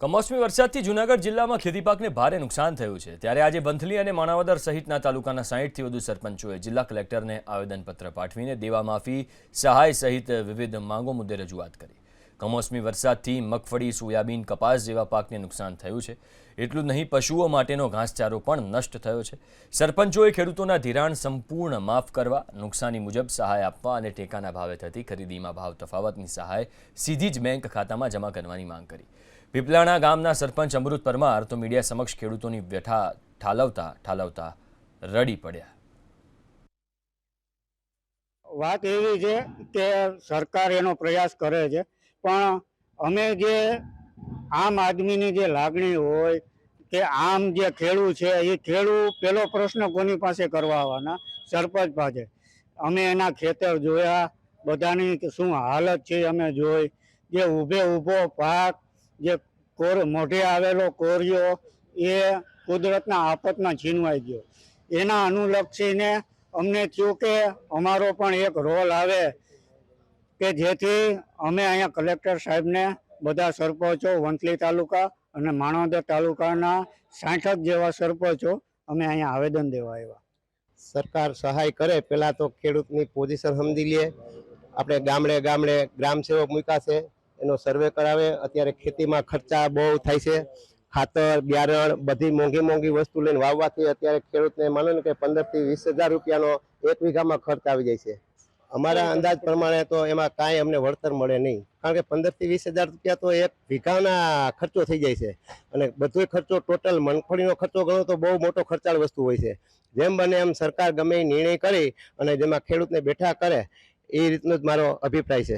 કમોસમી વરસાદથી જૂનાગઢ જિલ્લામાં ખેતી પાકને ભારે નુકસાન થયું છે। ત્યારે આજે વંથલી અને માણાવદર સહિતના તાલુકાના 60થી વધુ સરપંચોએ જિલ્લા કલેક્ટરને આવેદનપત્ર પાઠવીને દેવા માફી, સહાય સહિત વિવિધ માંગો મુદ્દે રજૂઆત કરી। કમોસમી વરસાદથી મગફળી, સોયાબીન, કપાસ જેવા પાકને નુકસાન થયું છે। એટલું જ નહીં, પશુઓ માટેનો ઘાસચારો પણ નષ્ટ થયો છે। સરપંચોએ ખેડૂતોના ધિરાણ સંપૂર્ણ માફ કરવા, નુકસાની મુજબ સહાય આપવા અને ટેકાના ભાવે થતી ખરીદીમાં ભાવ તફાવતની સહાય સીધી જ બેંક ખાતામાં જમા કરવાની માંગ કરી। પીપલાણા ગામના સરપંચ અમૃત પરમાર તો મીડિયા સમક્ષ ખેડૂતોની વ્યથા ઠાલવતા રડી પડ્યા। વાત એવી છે કે સરકાર એનો પ્રયાસ કરે છે, પણ અમે જે આમ આદમીની જે લાગણી હોય કે આમ જે ખેડૂત છે એ ખેડૂત પેલો પ્રશ્ન કોની પાસે કરવા આવવાના? સરપંચ પાસે। અમે એના ખેતર જોયા, બધાની શું હાલત છે અમે જોઈ। જે ઊભો પાક, જે મોઢે આવેલો કોરિયો એ કુદરતના આફતમાં છીનવાઈ ગયો। એના અનુલક્ષીને અમને થયું કે અમારો પણ એક રોલ આવે કે જેથી અમે અહીંયા કલેક્ટર સાહેબને બધા સરપંચો વંથલી તાલુકા અને માણાવદર તાલુકાના 60 જેવા સરપંચો અમે અહીંયા આવેદન દેવા આવ્યા। સરકાર સહાય કરે, પહેલા તો ખેડૂતની પોઝિશન સમજી લે। આપણે ગામડે ગામડે ગ્રામ સેવક મૂક્યા છે, એનો સર્વે કરાવે। અત્યારે ખેતીમાં ખર્ચા બહુ થાય છે, ખાતર, બિયારણ, બધી મોંઘી વસ્તુ લઈને વાવવાથી અત્યારે ખેડૂતને માનો ને કે 15 થી 20 હજાર રૂપિયાનો એક વીઘામાં ખર્ચ આવી જાય છે। અમારા અંદાજ પ્રમાણે તો એમાં કાંઈ અમને વળતર મળે નહીં, કારણ કે 15 થી 20 હજાર રૂપિયા તો એક વીઘાના ખર્ચો થઈ જાય છે। અને બધો ખર્ચો ટોટલ મગફળીનો ખર્ચો ગણો તો બહુ મોટો ખર્ચાળ વસ્તુ હોય છે। જેમ બને એમ સરકાર ગમે એ નિર્ણય કરી અને જેમાં ખેડૂતને બેઠા કરે, એ રીતનો જ મારો અભિપ્રાય છે।